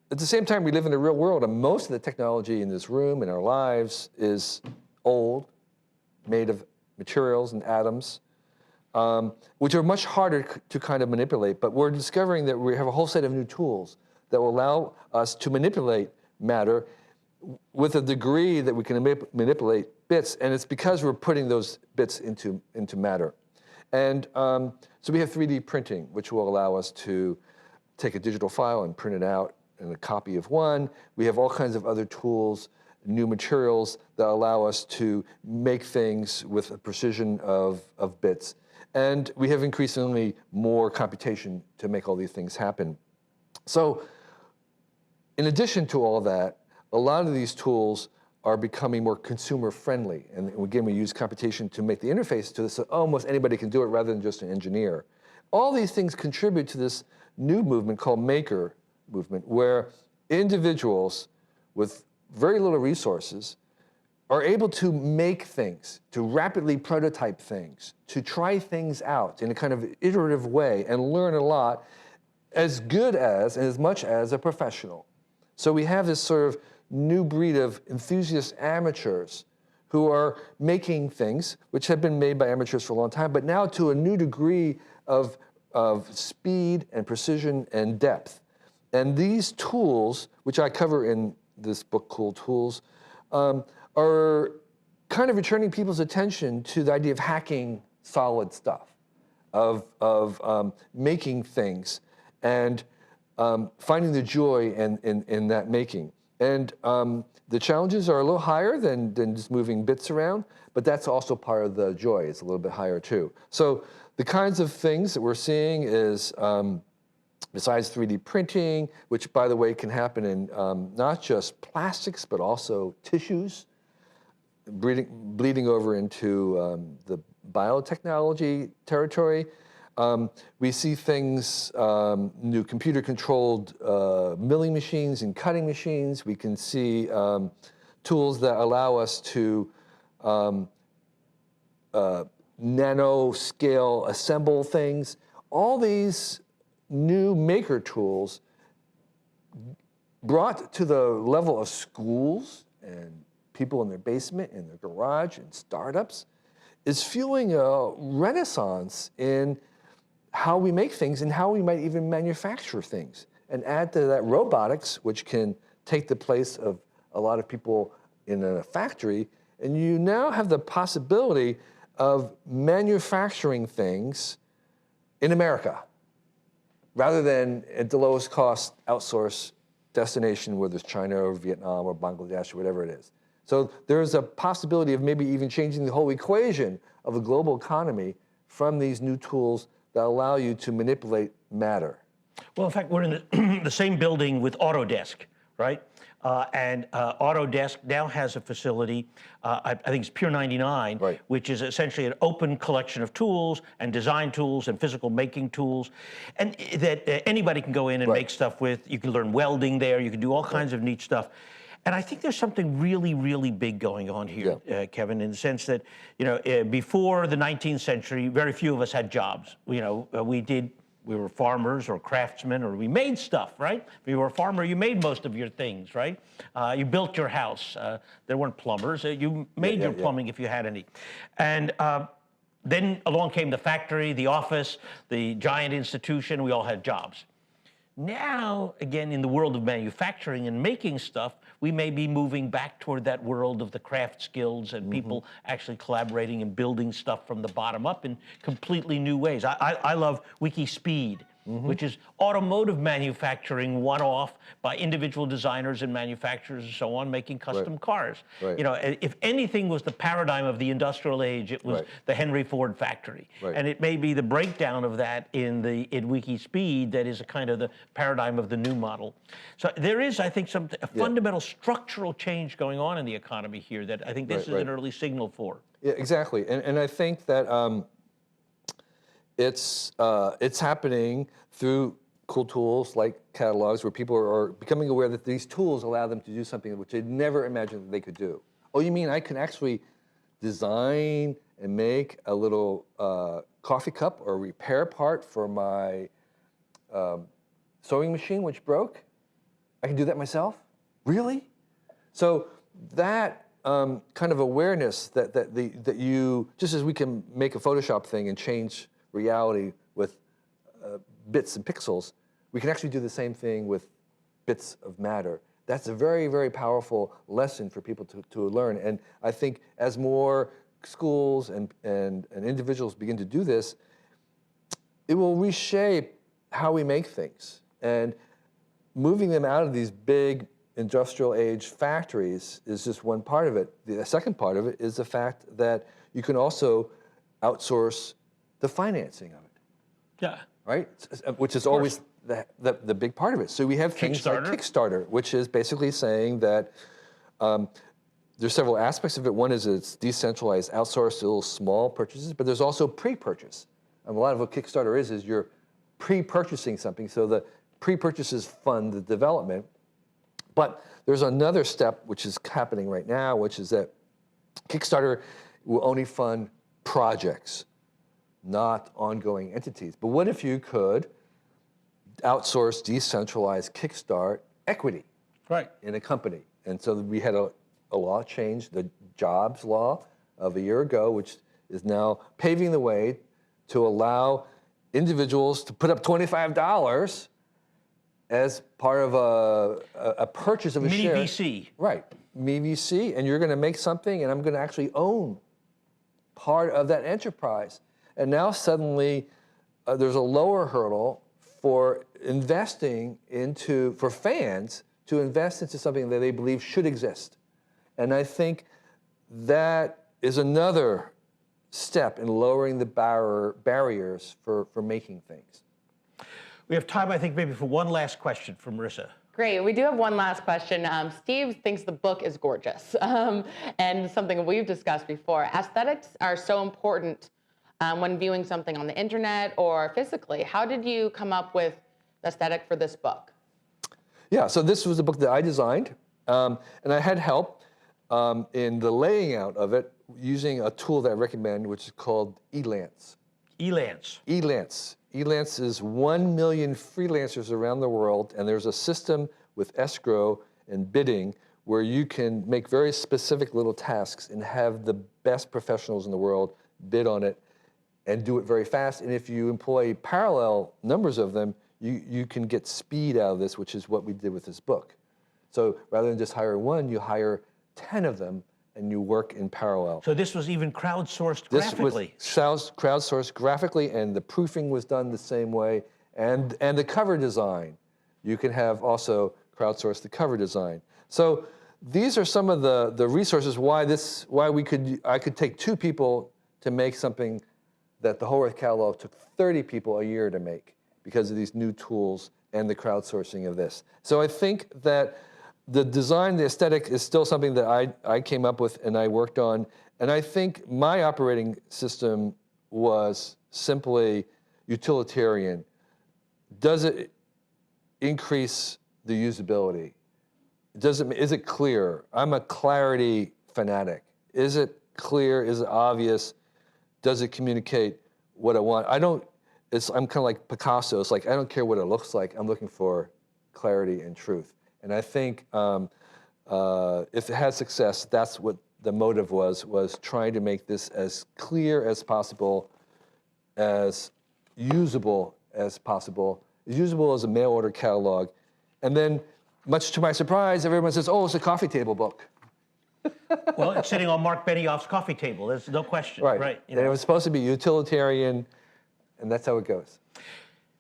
the same time, we live in the real world, and most of the technology in this room, in our lives, is old, made of materials and atoms, which are much harder to kind of manipulate. But we're discovering that we have a whole set of new tools that will allow us to manipulate matter with a degree that we can manipulate bits, and it's because we're putting those bits into matter. And so we have 3D printing, which will allow us to take a digital file and print it out in a copy of one. We have all kinds of other tools, new materials that allow us to make things with a precision of bits. And we have increasingly more computation to make all these things happen. So in addition to all that, a lot of these tools are becoming more consumer friendly. And again, we use computation to make the interface to this, so almost anybody can do it rather than just an engineer. All these things contribute to this new movement called maker movement, where individuals with very little resources are able to make things, to rapidly prototype things, to try things out in a kind of iterative way and learn a lot, as good as and as much as a professional. So we have this sort of new breed of enthusiast amateurs who are making things which have been made by amateurs for a long time, but now to a new degree of speed and precision and depth. And these tools, which I cover in this book, Cool Tools, are kind of returning people's attention to the idea of hacking solid stuff, of making things, and finding the joy in that making. And the challenges are a little higher than just moving bits around, but that's also part of the joy. It's a little bit higher too. So the kinds of things that we're seeing is, besides 3D printing, which by the way can happen in not just plastics, but also tissues, bleeding over into the biotechnology territory. We see things, new computer-controlled milling machines and cutting machines. We can see tools that allow us to nano-scale assemble things. All these new maker tools brought to the level of schools and people in their basement, in their garage, and startups, is fueling a renaissance in how we make things and how we might even manufacture things. And add to that robotics, which can take the place of a lot of people in a factory, and you now have the possibility of manufacturing things in America, rather than at the lowest cost outsource destination, whether it's China or Vietnam or Bangladesh or whatever it is. So there's a possibility of maybe even changing the whole equation of the global economy from these new tools that allow you to manipulate matter. Well, in fact, we're in the same building with Autodesk, right? And Autodesk now has a facility, I think it's Pure 99, right, which is essentially an open collection of tools and design tools and physical making tools, and that anybody can go in and right, make stuff with. You can learn welding there. You can do all kinds of neat stuff. And I think there's something really, really big going on here, Kevin, in the sense that, before the 19th century, very few of us had jobs. We were farmers or craftsmen, or we made stuff, right? If you were a farmer, you made most of your things, right? You built your house. There weren't plumbers. You made your plumbing if you had any. And then along came the factory, the office, the giant institution. We all had jobs. Now, again, in the world of manufacturing and making stuff, we may be moving back toward that world of the craft skills and people actually collaborating and building stuff from the bottom up in completely new ways. I love Wiki Speed, which is automotive manufacturing one-off by individual designers and manufacturers and so on, making custom cars. Right. You know, if anything was the paradigm of the industrial age, it was the Henry Ford factory. And it may be the breakdown of that in Wiki Speed that is a kind of the paradigm of the new model. So there is, I think, a fundamental structural change going on in the economy here that I think this is an early signal for. Yeah, exactly. And I think that it's happening through cool tools like catalogs, where people are becoming aware that these tools allow them to do something which they never imagined that they could do. Oh, you mean I can actually design and make a little coffee cup or repair part for my sewing machine which broke? I can do that myself? Really? So that kind of awareness that you, just as we can make a Photoshop thing and change reality with bits and pixels, we can actually do the same thing with bits of matter. That's a very, very powerful lesson for people to learn. And I think as more schools and individuals begin to do this, it will reshape how we make things. And moving them out of these big industrial age factories is just one part of it. The second part of it is the fact that you can also outsource the financing of it. Yeah. Right? Which is always the big part of it. So we have things like Kickstarter, which is basically saying that there's several aspects of it. One is it's decentralized, outsourced to little small purchases, but there's also pre-purchase. And a lot of what Kickstarter is you're pre-purchasing something, so the pre-purchases fund the development. But there's another step which is happening right now, which is that Kickstarter will only fund projects, not ongoing entities. But what if you could outsource, decentralize, kickstart equity in a company? And so we had a law change, the jobs law of a year ago, which is now paving the way to allow individuals to put up $25 as part of a purchase of a share. Mini VC. Right, mini VC, and you're going to make something, and I'm going to actually own part of that enterprise. And now suddenly there's a lower hurdle for investing into, for fans to invest into something that they believe should exist. And I think that is another step in lowering the barriers for making things. We have time, I think, maybe for one last question from Marissa. Great. We do have one last question. Steve thinks the book is gorgeous, and something we've discussed before. Aesthetics are so important when viewing something on the internet or physically. How did you come up with the aesthetic for this book? Yeah, so this was a book that I designed, and I had help in the laying out of it using a tool that I recommend, which is called Elance. Elance. Elance. Elance is 1 million freelancers around the world, and there's a system with escrow and bidding where you can make very specific little tasks and have the best professionals in the world bid on it and do it very fast. And if you employ parallel numbers of them, you can get speed out of this, which is what we did with this book. So rather than just hire one, you hire 10 of them and you work in parallel. So this was even crowdsourced graphically? This was crowdsourced graphically, and the proofing was done the same way, and the cover design. You can have also crowdsourced the cover design. So these are some of the resources why I could take 2 people to make something that the Whole Earth catalog took 30 people a year to make because of these new tools and the crowdsourcing of this. So I think that the design, the aesthetic is still something that I came up with and I worked on. And I think my operating system was simply utilitarian. Does it increase the usability? Is it clear? I'm a clarity fanatic. Is it clear? Is it obvious? Does it communicate what I want? I'm kind of like Picasso. It's like, I don't care what it looks like. I'm looking for clarity and truth. And I think if it had success, that's what the motive was trying to make this as clear as possible, as usable as possible, as usable as a mail order catalog. And then, much to my surprise, everyone says, oh, it's a coffee table book. Well, it's sitting on Mark Benioff's coffee table. There's no question. Right. You know. And it was supposed to be utilitarian, and that's how it goes.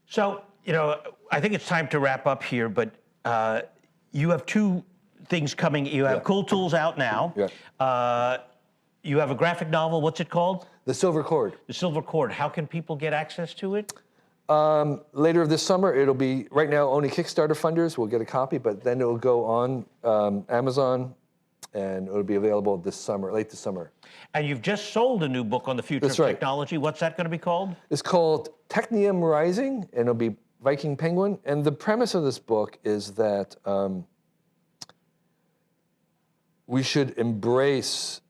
So You know, I think it's time to wrap up here, but you have two things coming. You have Cool Tools out now. Yeah. You have a graphic novel. What's it called? The Silver Cord. The Silver Cord. How can people get access to it? Later this summer, it'll be, right now, only Kickstarter funders will get a copy, but then it'll go on Amazon, and it'll be available this summer, late this summer. And you've just sold a new book on the future That's of right. technology. What's that going to be called? It's called Technium Rising, and it'll be Viking Penguin. And the premise of this book is that we should embrace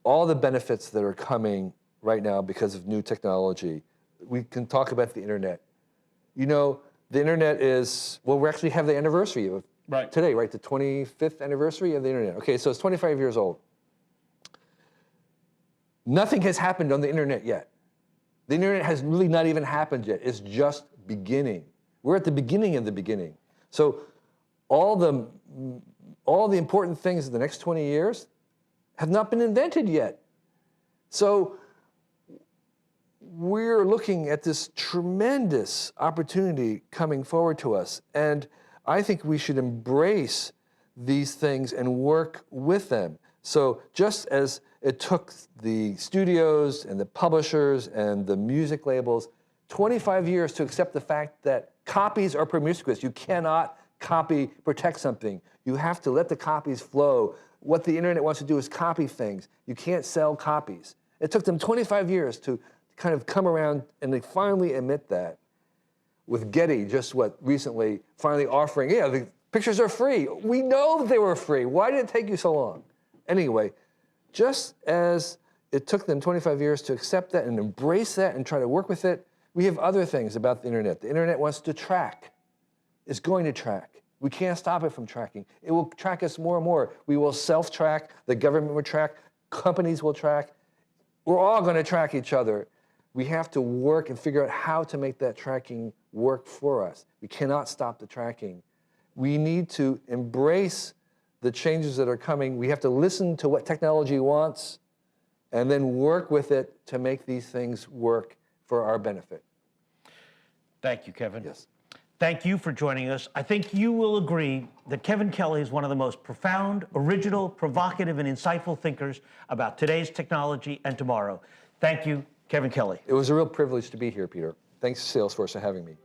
all the benefits that are coming right now because of new technology. We can talk about the internet. You know, the internet is, well, we actually have the anniversary of today, right? The 25th anniversary of the internet. Okay, so it's 25 years old. Nothing has happened on the internet yet. The internet has really not even happened yet. It's just beginning. We're at the beginning of the beginning. So all the important things in the next 20 years have not been invented yet. So we're looking at this tremendous opportunity coming forward to us. And I think we should embrace these things and work with them. So just as it took the studios and the publishers and the music labels 25 years to accept the fact that copies are promiscuous. You cannot protect something. You have to let the copies flow. What the internet wants to do is copy things. You can't sell copies. It took them 25 years to kind of come around, and they finally admit that. With Getty, just recently, finally offering, yeah, the pictures are free. We know they were free. Why did it take you so long? Anyway, just as it took them 25 years to accept that and embrace that and try to work with it, we have other things about the internet. The internet wants to track. It's going to track. We can't stop it from tracking. It will track us more and more. We will self-track. The government will track. Companies will track. We're all going to track each other. We have to work and figure out how to make that tracking work for us. We cannot stop the tracking. We need to embrace the changes that are coming. We have to listen to what technology wants and then work with it to make these things work for our benefit. Thank you, Kevin. Yes. Thank you for joining us. I think you will agree that Kevin Kelly is one of the most profound, original, provocative, and insightful thinkers about today's technology and tomorrow. Thank you, Kevin Kelly. It was a real privilege to be here, Peter. Thanks to Salesforce for having me.